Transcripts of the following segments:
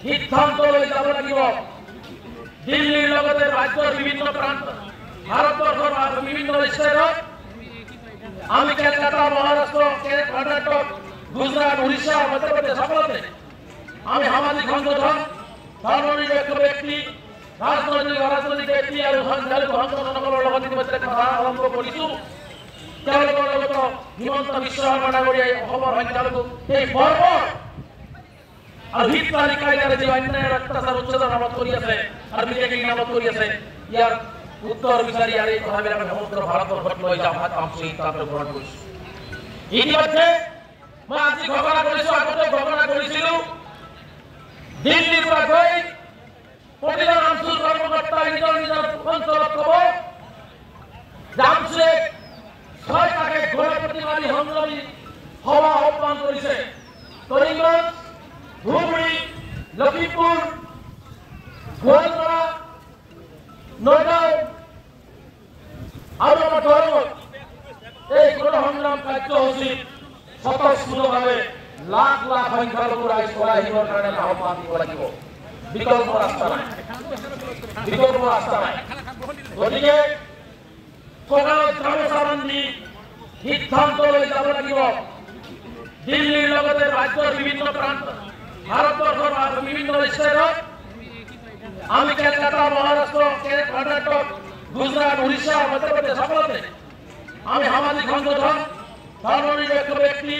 সিদ্ধান্ত লৈ যাব লাগিব। দিল্লীৰ লগতে ৰাজ্যৰ বিভিন্ন প্ৰান্ত ভাৰতবৰ্ষৰ বিভিন্ন ষ্টেটত আমি কলকাতা মহাৰাষ্ট্ৰ কৰ্ণাটক গুজৰাট উড়িষ্যা মধ্যপ্ৰদেশ সকলতে আমি সামাজিক সংগঠন ধৰ্মনিৰপেক্ষ ব্যক্তি ৰাজনৈতিক অৰাজনৈতিক ব্যক্তি আৰ সংগঠনসকলৰ লগত ইতিমধ্যে কথা আৰম্ভ কৰিছো। তেওঁলোকৰ লগত হিমন্ত বিশ্ব শৰ্মা ডাঙৰীয়াই অসমৰ সংখ্যালঘু এই বৰ্বৰ আৰু হিতকাৰী কায়দাৰে যে অন্যায় অত্যাচাৰ উচ্ছেদৰ নামত কৰি আছে আৰু বিজেপিৰ নামত কৰি আছে ইয়াৰ উত্তৰ বিচাৰি আৰু এই কথাবিলাক সমগ্ৰ ভাৰতবৰ্ষত লৈ যাম সিদ্ধান্ত গ্ৰহণ কৰিছো। ইতিমধ্যে মই আজি ঘোষণা কৰিছো, আগতে ঘোষণা কৰিছিলো দিল্লীৰ পৰা গৈ প্ৰতিজন অঞ্চল কৰ্মকৰ্তাই নিজৰ নিজৰ অঞ্চলত ক'ব জামছে 6টাকে ঘোষণা প্ৰতিবাদী সংগ্ৰামী সভা আহ্বান কৰিছে। কৰিমগঞ্জ, ধুবুৰী, লখিমপুৰ, গোৱালপাৰা, নগাঁও আৰু আমাৰ দৰঙত এই গণসংগ্ৰাম কাৰ্যসূচীত স্বতঃস্ফূৰ্তভাৱে লাখ লাখ সংখ্যালঘু ৰাইজ ওলাই আহিবৰ কাৰণে আহ্বান দিব লাগিব। বিকল্প ৰাস্তা নাই, বিকল্প ৰাস্তা নাই। গতিকে কঁকালত গামোচা বান্ধি সিদ্ধান্ত লৈ যাব লাগিব। দিল্লীৰ লগতে ৰাজ্যৰ বিভিন্ন প্ৰান্ত ভাৰতবৰ্ষৰ বিভিন্ন ষ্টেটত আমি কলকাতা মহাৰাষ্ট্ৰ কৰ্ণাটক গুজৰাট উড়িষ্যা মধ্যপ্ৰদেশ সকলতে আমি সামাজিক সংগঠন ধৰ্মনিৰপেক্ষ ব্যক্তি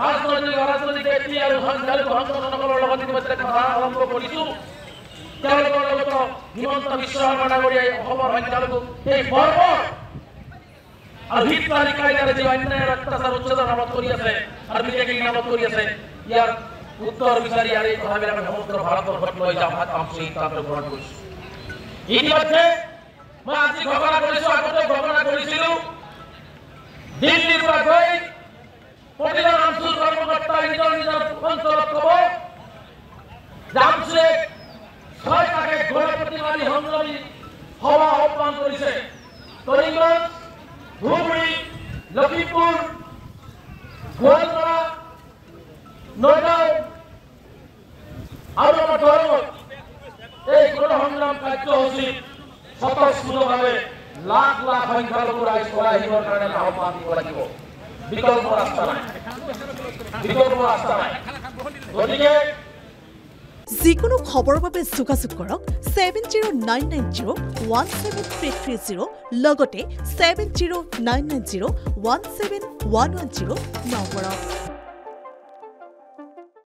ৰাজনৈতিক অৰাজনৈতিক ব্যক্তি আৰু সংগঠনসকলৰ লগত ইতিমধ্যে কথা আৰম্ভ কৰিছো। তেওঁলোকৰ লগত হিমন্ত বিশ্ব শৰ্মা ডাঙৰীয়াই অসমৰ সংখ্যালঘু এই বৰ্বৰ আৰু হিতকাৰী কায়দাৰে যে অন্যায় অত্যাচাৰ উচ্ছেদৰ নামত কৰি আছে আৰু বিজেপিৰ নামত কৰি আছে ইয়াৰ উত্তৰ বিচাৰি আৰু এই কথাবিলাক সমগ্ৰ ভাৰতবৰ্ষত লৈ যাম সিদ্ধান্ত গ্ৰহণ কৰিছো। ইতিমধ্যে মই আজি ঘোষণা কৰিছো, আগতে ঘোষণা কৰিছিলো দিল্লীৰ পৰা গৈ প্ৰতিজন অঞ্চল কৰ্মকৰ্তাই নিজৰ নিজৰ অঞ্চলত ক'ব জামছে 6টাকে ঘোষণা প্ৰতিবাদী সংগ্ৰামী সভা আহ্বান কৰিছে। কৰিমগঞ্জ, ধুবুৰী, লখিমপুৰ, গোৱালপাৰা, নগাঁও আৰু আমাৰ দৰঙত এই গণসংগ্ৰাম কাৰ্যসূচীত স্বতঃস্ফূৰ্তভাৱে লাখ লাখ সংখ্যালঘু ৰাইজ ওলাই আহিবৰ কাৰণে আহ্বান দিব লাগিব। বিকল্প ৰাস্তা নাই, বিকল্প ৰাস্তা নাই। গতিকে যিকোনো খবৰৰ বাবে যোগাযোগ কৰক 7099017330 লগতে 7099017110 নম্বৰত।